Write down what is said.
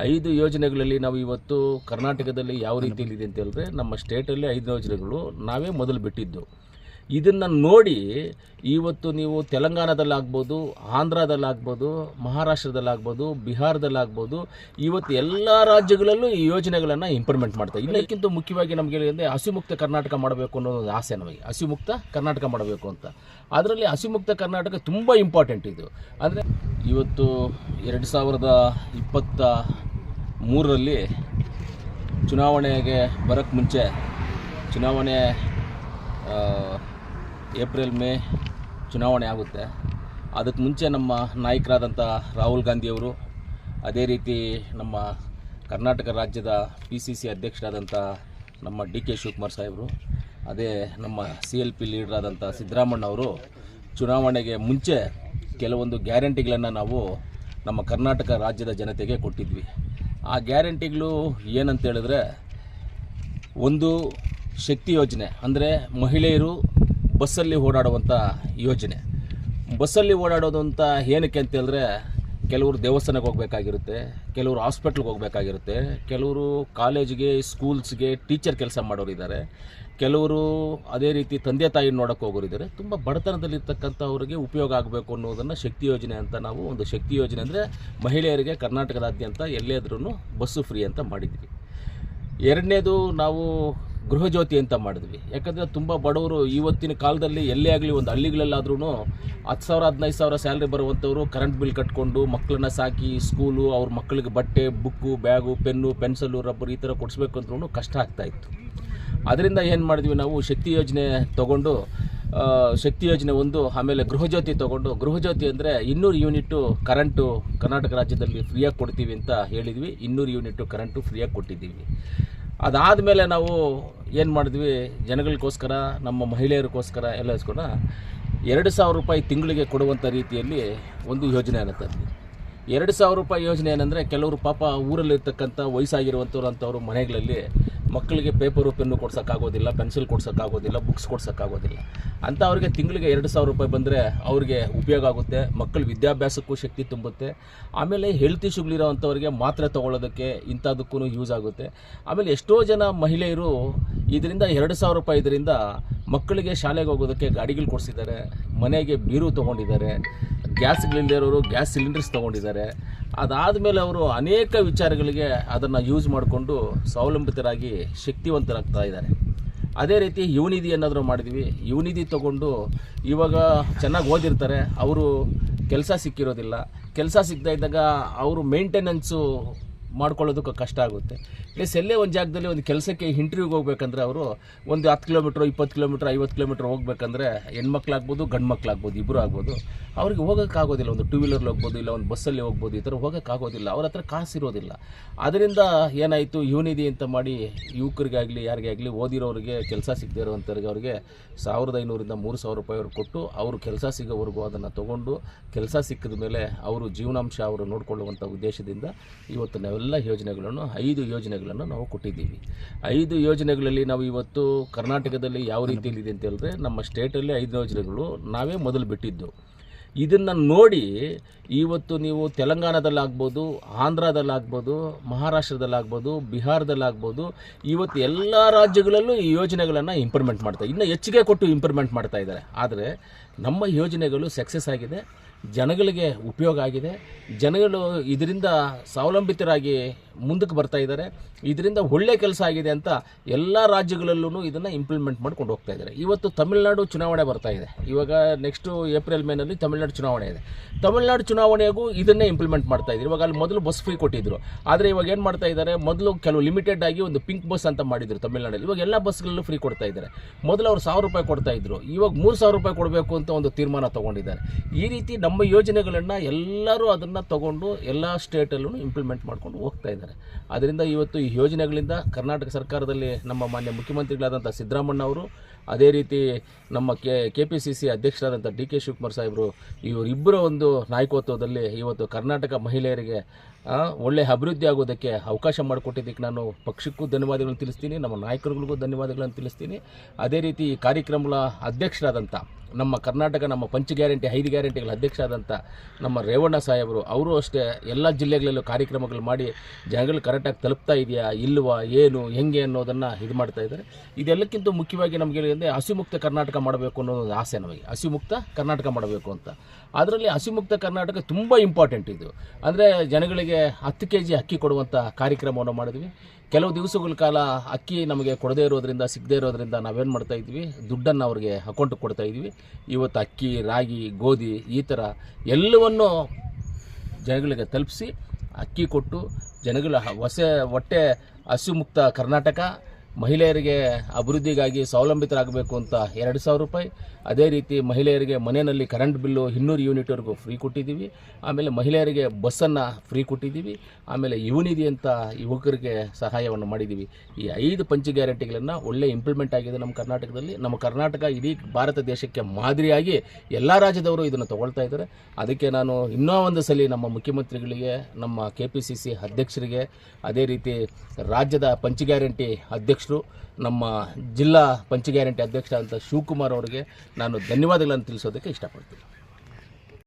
5 ಯೋಜನೆಗಳಲ್ಲಿ ನಾವು ಇವತ್ತು ಕರ್ನಾಟಕದಲ್ಲಿ ಯಾವ ರೀತಿಯಲ್ಲಿದೆ ಅಂತ ಹೇಳಿದ್ರೆ, ನಮ್ಮ ಸ್ಟೇಟಲ್ಲಿ 5 ಯೋಜನೆಗಳು ನಾವೇ ಮೊದಲು ಬಿಟ್ಟಿದ್ದು. ಇದನ್ನು ನೋಡಿ ಇವತ್ತು ನೀವು ತೆಲಂಗಾಣದಲ್ಲಾಗ್ಬೋದು, ಆಂಧ್ರದಲ್ಲಾಗ್ಬೋದು, ಮಹಾರಾಷ್ಟ್ರದಲ್ಲಾಗ್ಬೋದು, ಬಿಹಾರದಲ್ಲಾಗ್ಬೋದು, ಇವತ್ತು ಎಲ್ಲ ರಾಜ್ಯಗಳಲ್ಲೂ ಈ ಯೋಜನೆಗಳನ್ನು ಇಂಪ್ಲಿಮೆಂಟ್ ಮಾಡ್ತಾರೆ. ಇದಕ್ಕಿಂತ ಮುಖ್ಯವಾಗಿ ನಮಗೆ ಅಂದರೆ ಹಸಿಮುಕ್ತ ಕರ್ನಾಟಕ ಮಾಡಬೇಕು ಅನ್ನೋ ಒಂದು ಆಸೆ ನಮಗೆ, ಹಸಿಮುಕ್ತ ಕರ್ನಾಟಕ ಮಾಡಬೇಕು ಅಂತ. ಅದರಲ್ಲಿ ಹಸಿಮುಕ್ತ ಕರ್ನಾಟಕ ತುಂಬ ಇಂಪಾರ್ಟೆಂಟ್. ಇದು ಅಂದರೆ ಇವತ್ತು 2023ರಲ್ಲಿ ಚುನಾವಣೆಗೆ ಬರೋಕ್ಕೆ ಮುಂಚೆ, ಚುನಾವಣೆ ಏಪ್ರಿಲ್ ಮೇ ಚುನಾವಣೆ ಆಗುತ್ತೆ. ಅದಕ್ಕೆ ಮುಂಚೆ ನಮ್ಮ ನಾಯಕರಾದಂಥ ರಾಹುಲ್ ಗಾಂಧಿಯವರು, ಅದೇ ರೀತಿ ನಮ್ಮ ಕರ್ನಾಟಕ ರಾಜ್ಯದ PCC ಅಧ್ಯಕ್ಷರಾದಂಥ ನಮ್ಮ DK ಶಿವಕುಮಾರ್ ಸಾಹೇಬರು, ಅದೇ ನಮ್ಮ CLP ಲೀಡರಾದಂಥ ಸಿದ್ದರಾಮಣ್ಣವರು ಚುನಾವಣೆಗೆ ಮುಂಚೆ ಕೆಲವೊಂದು ಗ್ಯಾರಂಟಿಗಳನ್ನು ನಾವು ನಮ್ಮ ಕರ್ನಾಟಕ ರಾಜ್ಯದ ಜನತೆಗೆ ಕೊಟ್ಟಿದ್ವಿ. ಆ ಗ್ಯಾರಂಟಿಗಳು ಏನಂತ ಹೇಳಿದ್ರೆ, ಒಂದು ಶಕ್ತಿ ಯೋಜನೆ, ಅಂದರೆ ಮಹಿಳೆಯರು ಬಸ್ಸಲ್ಲಿ ಓಡಾಡುವಂಥ ಯೋಜನೆ. ಬಸ್ಸಲ್ಲಿ ಓಡಾಡೋದು ಅಂತ ಏನಕ್ಕೆ ಅಂತ ಹೇಳಿದ್ರೆ, ಕೆಲವರು ದೇವಸ್ಥಾನಕ್ಕೆ ಹೋಗಬೇಕಾಗಿರುತ್ತೆ, ಕೆಲವರು ಹಾಸ್ಪಿಟ್ಲಿಗೆ ಹೋಗಬೇಕಾಗಿರುತ್ತೆ, ಕೆಲವರು ಕಾಲೇಜಿಗೆ ಸ್ಕೂಲ್ಸ್ಗೆ ಟೀಚರ್ ಕೆಲಸ ಮಾಡೋರಿದ್ದಾರೆ, ಕೆಲವರು ಅದೇ ರೀತಿ ತಂದೆ ತಾಯಿ ನೋಡೋಕ್ಕೆ ಹೋಗೋರಿದ್ದಾರೆ. ತುಂಬ ಬಡತನದಲ್ಲಿರ್ತಕ್ಕಂಥವ್ರಿಗೆ ಉಪಯೋಗ ಆಗಬೇಕು ಅನ್ನೋದನ್ನು ಶಕ್ತಿ ಯೋಜನೆ ಅಂತ ನಾವು ಒಂದು ಶಕ್ತಿ ಯೋಜನೆ ಅಂದರೆ ಮಹಿಳೆಯರಿಗೆ ಕರ್ನಾಟಕದಾದ್ಯಂತ ಎಲ್ಲೇದ್ರೂ ಬಸ್ಸು ಫ್ರೀ ಅಂತ ಮಾಡಿದ್ವಿ. ಎರಡನೇದು ನಾವು ಗೃಹಜ್ಯೋತಿ ಅಂತ ಮಾಡಿದ್ವಿ. ಯಾಕಂದರೆ ತುಂಬ ಬಡವರು ಇವತ್ತಿನ ಕಾಲದಲ್ಲಿ ಎಲ್ಲೇ ಆಗಲಿ ಒಂದು ಹಳ್ಳಿಗಳಲ್ಲಾದ್ರೂ 10,000 15,000 ಸ್ಯಾಲ್ರಿ ಬರುವಂಥವ್ರು ಕರೆಂಟ್ ಬಿಲ್ ಕಟ್ಕೊಂಡು ಮಕ್ಕಳನ್ನ ಸಾಕಿ ಸ್ಕೂಲು, ಅವ್ರ ಮಕ್ಕಳಿಗೆ ಬಟ್ಟೆ, book, bag, pen, pencil, rubber ಈ ಥರ ಕೊಡಿಸ್ಬೇಕು ಅಂದ್ರೂ ಕಷ್ಟ ಆಗ್ತಾಯಿತ್ತು. ಅದರಿಂದ ಏನು ಮಾಡಿದ್ವಿ ನಾವು, ಶಕ್ತಿ ಯೋಜನೆ ತೊಗೊಂಡು, ಶಕ್ತಿ ಯೋಜನೆ ಒಂದು, ಆಮೇಲೆ ಗೃಹಜ್ಯೋತಿ ತೊಗೊಂಡು, ಗೃಹಜ್ಯೋತಿ ಅಂದರೆ 200 ಯೂನಿಟ್ಟು ಕರೆಂಟು ಕರ್ನಾಟಕ ರಾಜ್ಯದಲ್ಲಿ ಫ್ರೀಯಾಗಿ ಕೊಡ್ತೀವಿ ಅಂತ ಹೇಳಿದ್ವಿ. 200 ಯೂನಿಟ್ಟು ಕರೆಂಟು ಫ್ರೀಯಾಗಿ ಕೊಟ್ಟಿದ್ದೀವಿ. ಅದಾದಮೇಲೆ ನಾವು ಏನು ಮಾಡಿದ್ವಿ, ಜನಗಳಿಗೋಸ್ಕರ, ನಮ್ಮ ಮಹಿಳೆಯರಿಗೋಸ್ಕರ ಎಲ್ಲಗೋಸ್ಕರ 2,000 ರೂಪಾಯಿ ತಿಂಗಳಿಗೆ ಕೊಡುವಂಥ ರೀತಿಯಲ್ಲಿ ಒಂದು ಯೋಜನೆಯನ್ನು ತಂದ್ವಿ. 2,000 ರೂಪಾಯಿ ಯೋಜನೆ ಏನಂದರೆ, ಕೆಲವರು ಪಾಪ ಊರಲ್ಲಿರ್ತಕ್ಕಂಥ ವಯಸ್ಸಾಗಿರುವಂಥವ್ರು ಅಂಥವ್ರು ಮನೆಗಳಲ್ಲಿ ಮಕ್ಕಳಿಗೆ ಪೇಪರು ಪೆನ್ನು ಕೊಡ್ಸೋಕ್ಕಾಗೋದಿಲ್ಲ, ಪೆನ್ಸಿಲ್ ಕೊಡ್ಸೋಕ್ಕಾಗೋದಿಲ್ಲ, ಬುಕ್ಸ್ ಕೊಡ್ಸೋಕ್ಕಾಗೋದಿಲ್ಲ ಅಂತ ಅವ್ರಿಗೆ ತಿಂಗಳಿಗೆ 2,000 ರೂಪಾಯಿ ಬಂದರೆ ಅವ್ರಿಗೆ ಉಪಯೋಗ ಆಗುತ್ತೆ. ಮಕ್ಕಳ ವಿದ್ಯಾಭ್ಯಾಸಕ್ಕೂ ಶಕ್ತಿ ತುಂಬುತ್ತೆ. ಆಮೇಲೆ ಹೆಲ್ತ್ ಇಶ್ಯೂಗಳಿರೋ ಅಂಥವ್ರಿಗೆ ಮಾತ್ರೆ ತೊಗೊಳ್ಳೋದಕ್ಕೆ ಇಂಥದಕ್ಕೂ ಯೂಸ್ ಆಗುತ್ತೆ. ಆಮೇಲೆ ಎಷ್ಟೋ ಜನ ಮಹಿಳೆಯರು ಇದರಿಂದ 2,000 ರೂಪಾಯಿ ಇದರಿಂದ ಮಕ್ಕಳಿಗೆ ಶಾಲೆಗೆ ಹೋಗೋದಕ್ಕೆ ಗಾಡಿಗಳು ಕೊಡಿಸಿದ್ದಾರೆ, ಮನೆಗೆ ಬೀರು ತೊಗೊಂಡಿದ್ದಾರೆ, ಗ್ಯಾಸ್ಗಳಿಲ್ಲದಿರೋರು ಗ್ಯಾಸ್ ಸಿಲಿಂಡರ್ಸ್ ತೊಗೊಂಡಿದ್ದಾರೆ. ಅದಾದಮೇಲೆ ಅವರು ಅನೇಕ ವಿಚಾರಗಳಿಗೆ ಅದನ್ನು ಯೂಸ್ ಮಾಡಿಕೊಂಡು ಸ್ವಾವಲಂಬಿತರಾಗಿ ಶಕ್ತಿವಂತರಾಗ್ತಾ ಇದ್ದಾರೆ. ಅದೇ ರೀತಿ ಯುವನಿಧಿ ಅನ್ನೋದ್ರು ಮಾಡಿದ್ವಿ. ಯುವನಿಧಿ ತೊಗೊಂಡು ಇವಾಗ ಚೆನ್ನಾಗಿ ಓದಿರ್ತಾರೆ, ಅವರು ಕೆಲಸ ಸಿಕ್ಕಿರೋದಿಲ್ಲ. ಕೆಲಸ ಸಿಗ್ತಾ ಇದ್ದಾಗ ಅವರು ಮೇಂಟೆನೆನ್ಸು ಮಾಡ್ಕೊಳ್ಳೋದಕ್ಕೆ ಕಷ್ಟ ಆಗುತ್ತೆ. ಪ್ಲಸ್ ಎಲ್ಲೇ ಒಂದು ಜಾಗದಲ್ಲಿ ಒಂದು ಕೆಲಸಕ್ಕೆ ಇಂಟರ್ವ್ಯೂಗೆ ಹೋಗ್ಬೇಕಂದ್ರೆ ಅವರು ಒಂದು 10 ಕಿಲೋಮೀಟ್ರ್, 20 ಕಿಲೋಮೀಟ್ರ್, 50 ಕಿಲೋಮೀಟ್ರ್ ಹೋಗ್ಬೇಕಂದ್ರೆ ಹೆಣ್ಮಕ್ಳಾಗ್ಬೋದು, ಗಂಡು ಮಕ್ಕಳಾಗ್ಬೋದು, ಇಬ್ಬರು ಆಗ್ಬೋದು, ಅವ್ರಿಗೆ ಹೋಗೋಕ್ಕಾಗೋದಿಲ್ಲ. ಒಂದು 2 ವೀಲರ್ಲಿ ಹೋಗ್ಬೋದು, ಇಲ್ಲ ಒಂದು ಬಸ್ಸಲ್ಲಿ ಹೋಗ್ಬೋದು, ಈ ಥರ ಹೋಗೋಕ್ಕಾಗೋದಿಲ್ಲ. ಅವ್ರ ಹತ್ರ ಕಾಸಿರೋದಿಲ್ಲ. ಅದರಿಂದ ಏನಾಯಿತು, ಯುವನಿಧಿ ಅಂತ ಮಾಡಿ ಯುವಕರಿಗಾಗಲಿ ಯಾರಿಗೇ ಆಗಲಿ ಓದಿರೋರಿಗೆ ಕೆಲಸ ಸಿಗದೇ ಇರೋವಂಥವ್ರಿಗೆ ಅವ್ರಿಗೆ 1,500ರಿಂದ 3,000 ರೂಪಾಯಿ ಅವ್ರು ಕೊಟ್ಟು ಅವರು ಕೆಲಸ ಸಿಗೋವರೆಗೂ ಅದನ್ನು ತೊಗೊಂಡು, ಕೆಲಸ ಸಿಕ್ಕಿದ ಮೇಲೆ ಅವರು ಜೀವನಾಂಶ ಅವರು ನೋಡಿಕೊಳ್ಳುವಂಥ ಉದ್ದೇಶದಿಂದ ಇವತ್ತು ನಾವೆಲ್ಲ ಯೋಜನೆಗಳನ್ನು 5 ಯೋಜನೆಗಳನ್ನು ನಾವು ಕೊಟ್ಟಿದ್ದೀವಿ. 5 ಯೋಜನೆಗಳಲ್ಲಿ ನಾವು ಇವತ್ತು ಕರ್ನಾಟಕದಲ್ಲಿ ಯಾವ ರೀತಿಯಲ್ಲಿದೆ ಅಂತ ಹೇಳಿದ್ರೆ, ನಮ್ಮ ಸ್ಟೇಟಲ್ಲಿ 5 ಯೋಜನೆಗಳು ನಾವೇ ಮೊದಲು ಬಿಟ್ಟಿದ್ದು. ಇದನ್ನು ನೋಡಿ ಇವತ್ತು ನೀವು ತೆಲಂಗಾಣದಲ್ಲಾಗ್ಬೋದು, ಆಂಧ್ರದಲ್ಲಾಗ್ಬೋದು, ಮಹಾರಾಷ್ಟ್ರದಲ್ಲಾಗ್ಬೋದು, ಬಿಹಾರದಲ್ಲಾಗ್ಬೋದು, ಇವತ್ತು ಎಲ್ಲ ರಾಜ್ಯಗಳಲ್ಲೂ ಈ ಯೋಜನೆಗಳನ್ನು ಇಂಪ್ಲಿಮೆಂಟ್ ಮಾಡ್ತಾರೆ. ಇನ್ನೂ ಹೆಚ್ಚಿಗೆ ಕೊಟ್ಟು ಇಂಪ್ಲಿಮೆಂಟ್ ಮಾಡ್ತಾ ಇದ್ದಾರೆ. ಆದರೆ ನಮ್ಮ ಯೋಜನೆಗಳು ಸಕ್ಸಸ್ ಆಗಿದೆ, ಜನಗಳಿಗೆ ಉಪಯೋಗ ಆಗಿದೆ. ಜನಗಳು ಇದರಿಂದ ಸ್ವಾವಲಂಬಿತರಾಗಿ ಮುಂದಕ್ಕೆ ಬರ್ತಾ ಇದ್ದಾರೆ. ಇದರಿಂದ ಒಳ್ಳೆ ಕೆಲಸ ಆಗಿದೆ ಅಂತ ಎಲ್ಲ ರಾಜ್ಯಗಳಲ್ಲೂ ಇದನ್ನು ಇಂಪ್ಲಿಮೆಂಟ್ ಮಾಡ್ಕೊಂಡು ಹೋಗ್ತಾ ಇದ್ದಾರೆ. ಇವತ್ತು ತಮಿಳುನಾಡು ಚುನಾವಣೆ ಬರ್ತಾ ಇದೆ. ಇವಾಗ ನೆಕ್ಸ್ಟು ಏಪ್ರಿಲ್ ಮೇನಲ್ಲಿ ತಮಿಳುನಾಡು ಚುನಾವಣೆ ಇದೆ. ತಮಿಳುನಾಡು ಚುನಾವಣೆಗೂ ಇದನ್ನೇ ಇಂಪ್ಲಿಮೆಂಟ್ ಮಾಡ್ತಾ ಇದ್ದಾರೆ. ಇವಾಗ ಅಲ್ಲಿ ಮೊದಲು ಬಸ್ ಫ್ರೀ ಕೊಟ್ಟಿದ್ದರು, ಆದರೆ ಇವಾಗ ಏನು ಮಾಡ್ತಾ ಇದ್ದಾರೆ, ಮೊದಲು ಕೆಲವು ಲಿಮಿಟೆಡ್ ಆಗಿ ಒಂದು ಪಿಂಕ್ ಬಸ್ ಅಂತ ಮಾಡಿದ್ರು ತಮಿಳುನಾಡಲ್ಲಿ. ಇವಾಗ ಎಲ್ಲ ಬಸ್ಗಳಲ್ಲೂ ಫ್ರೀ ಕೊಡ್ತಾ ಇದ್ದಾರೆ. ಮೊದಲು ಅವ್ರು 1,000 ರೂಪಾಯಿ ಕೊಡ್ತಾ ಇದ್ರು, ಇವಾಗ 3,000 ರೂಪಾಯಿ ಕೊಡಬೇಕು ಅಂತ ಒಂದು ತೀರ್ಮಾನ ತೊಗೊಂಡಿದ್ದಾರೆ. ಈ ರೀತಿ ನಮ್ಮ ಯೋಜನೆಗಳನ್ನು ಎಲ್ಲರೂ ಅದನ್ನು ತಗೊಂಡು ಎಲ್ಲ ಸ್ಟೇಟಲ್ಲೂ ಇಂಪ್ಲಿಮೆಂಟ್ ಮಾಡ್ಕೊಂಡು ಹೋಗ್ತಾ ಇದ್ದಾರೆ. ಅದರಿಂದ ಇವತ್ತು ಈ ಯೋಜನೆಗಳಿಂದ ಕರ್ನಾಟಕ ಸರ್ಕಾರದಲ್ಲಿ ನಮ್ಮ ಮಾನ್ಯ ಮುಖ್ಯಮಂತ್ರಿಗಳಾದಂಥ ಸಿದ್ದರಾಮಣ್ಣ ಅವರು, ಅದೇ ರೀತಿ ನಮ್ಮ KPCC ಅಧ್ಯಕ್ಷರಾದಂಥ DK ಶಿವಕುಮಾರ್ ಸಾಹೇಬರು, ಇವರಿಬ್ಬರ ಒಂದು ನಾಯಕತ್ವದಲ್ಲಿ ಇವತ್ತು ಕರ್ನಾಟಕ ಮಹಿಳೆಯರಿಗೆ ಒಳ್ಳೆ ಅಭಿವೃದ್ಧಿ ಆಗೋದಕ್ಕೆ ಅವಕಾಶ ಮಾಡಿಕೊಟ್ಟಿದ್ದಕ್ಕೆ ನಾನು ಪಕ್ಷಕ್ಕೂ ಧನ್ಯವಾದಗಳನ್ನು ತಿಳಿಸ್ತೀನಿ, ನಮ್ಮ ನಾಯಕರುಗಳಿಗೂ ಧನ್ಯವಾದಗಳನ್ನು ತಿಳಿಸ್ತೀನಿ. ಅದೇ ರೀತಿ ಈ ಕಾರ್ಯಕ್ರಮದ ಅಧ್ಯಕ್ಷರಾದಂಥ ನಮ್ಮ ಕರ್ನಾಟಕ ನಮ್ಮ ಪಂಚ ಗ್ಯಾರಂಟಿ 5 ಗ್ಯಾರಂಟಿಗಳ ಅಧ್ಯಕ್ಷ ಆದಂಥ ನಮ್ಮ ರೇವಣ್ಣ ಸಾಹೇಬರು ಅವರು ಅಷ್ಟೇ ಎಲ್ಲ ಜಿಲ್ಲೆಗಳಲ್ಲೂ ಕಾರ್ಯಕ್ರಮಗಳು ಮಾಡಿ ಜನಗಳು ಕರೆಕ್ಟಾಗಿ ತಲುಪ್ತಾ ಇದೆಯಾ ಇಲ್ವಾ ಏನು ಹೆಂಗೆ ಅನ್ನೋದನ್ನು ಇದು ಮಾಡ್ತಾ ಇದ್ದಾರೆ. ಇದೆಲ್ಲಕ್ಕಿಂತ ಮುಖ್ಯವಾಗಿ ನಮಗೆ ಅಂದರೆ ಹಸಿಮುಕ್ತ ಕರ್ನಾಟಕ ಮಾಡಬೇಕು ಅನ್ನೋ ಒಂದು ಆಸೆ ನಮಗೆ, ಹಸಿಮುಕ್ತ ಕರ್ನಾಟಕ ಮಾಡಬೇಕು ಅಂತ. ಅದರಲ್ಲಿ ಹಸಿಮುಕ್ತ ಕರ್ನಾಟಕ ತುಂಬ ಇಂಪಾರ್ಟೆಂಟ್ ಇದು. ಅಂದರೆ ಜನಗಳಿಗೆ 10 kg ಅಕ್ಕಿ ಕೊಡುವಂಥ ಕಾರ್ಯಕ್ರಮವನ್ನು ಮಾಡಿದ್ವಿ. ಕೆಲವು ದಿವಸಗಳ ಕಾಲ ಅಕ್ಕಿ ನಮಗೆ ಕೊಡದೇ ಇರೋದ್ರಿಂದ ಸಿಗದೇ ಇರೋದ್ರಿಂದ ನಾವೇನು ಮಾಡ್ತಾಯಿದ್ವಿ, ದುಡ್ಡನ್ನು ಅವ್ರಿಗೆ ಅಕೌಂಟಿಗೆ ಕೊಡ್ತಾಯಿದ್ವಿ. ಇವತ್ತು ಅಕ್ಕಿ, ರಾಗಿ, ಗೋಧಿ ಈ ಥರ ಎಲ್ಲವನ್ನು ಜನಗಳಿಗೆ ತಲುಪಿಸಿ ಅಕ್ಕಿ ಕೊಟ್ಟು ಜನಗಳ ಹೊಟ್ಟೆ ಹಸಿಮುಕ್ತ ಕರ್ನಾಟಕ, ಮಹಿಳೆಯರಿಗೆ ಅಭಿವೃದ್ಧಿಗಾಗಿ ಸ್ವಾವಲಂಬಿತರಾಗಬೇಕು ಅಂತ 2,000 ರೂಪಾಯಿ. ಅದೇ ರೀತಿ ಮಹಿಳೆಯರಿಗೆ ಮನೆಯಲ್ಲಿ ಕರೆಂಟ್ ಬಿಲ್ಲು 200 ಯೂನಿಟ್ವರೆಗೂ ಫ್ರೀ ಕೊಟ್ಟಿದ್ದೀವಿ. ಆಮೇಲೆ ಮಹಿಳೆಯರಿಗೆ ಬಸ್ಸನ್ನು ಫ್ರೀ ಕೊಟ್ಟಿದ್ದೀವಿ. ಆಮೇಲೆ ಯುವನಿಧಿ ಅಂತ ಯುವಕರಿಗೆ ಸಹಾಯವನ್ನು ಮಾಡಿದ್ದೀವಿ. ಈ 5 ಪಂಚ ಗ್ಯಾರಂಟಿಗಳನ್ನು ಒಳ್ಳೆ ಇಂಪ್ಲಿಮೆಂಟ್ ಆಗಿದೆ ನಮ್ಮ ಕರ್ನಾಟಕದಲ್ಲಿ. ನಮ್ಮ ಕರ್ನಾಟಕ ಇಡೀ ಭಾರತ ದೇಶಕ್ಕೆ ಮಾದರಿಯಾಗಿ ಎಲ್ಲ ರಾಜ್ಯದವರು ಇದನ್ನು ತಗೊಳ್ತಾ ಇದ್ದಾರೆ. ಅದಕ್ಕೆ ನಾನು ಇನ್ನೂ ಒಂದು ಸಲ ನಮ್ಮ ಮುಖ್ಯಮಂತ್ರಿಗಳಿಗೆ, ನಮ್ಮ KPCC ಅಧ್ಯಕ್ಷರಿಗೆ, ಅದೇ ರೀತಿ ರಾಜ್ಯದ ಪಂಚ ಗ್ಯಾರಂಟಿ ಅಧ್ಯಕ್ಷರು, ನಮ್ಮ ಜಿಲ್ಲಾ ಪಂಚ ಗ್ಯಾರಂಟಿ ಅಧ್ಯಕ್ಷ ಅಂತ ಶಿವಕುಮಾರ್ ಅವರಿಗೆ ನಾನು ಧನ್ಯವಾದಗಳನ್ನು ತಿಳಿಸೋದಕ್ಕೆ ಇಷ್ಟಪಡ್ತೀನಿ.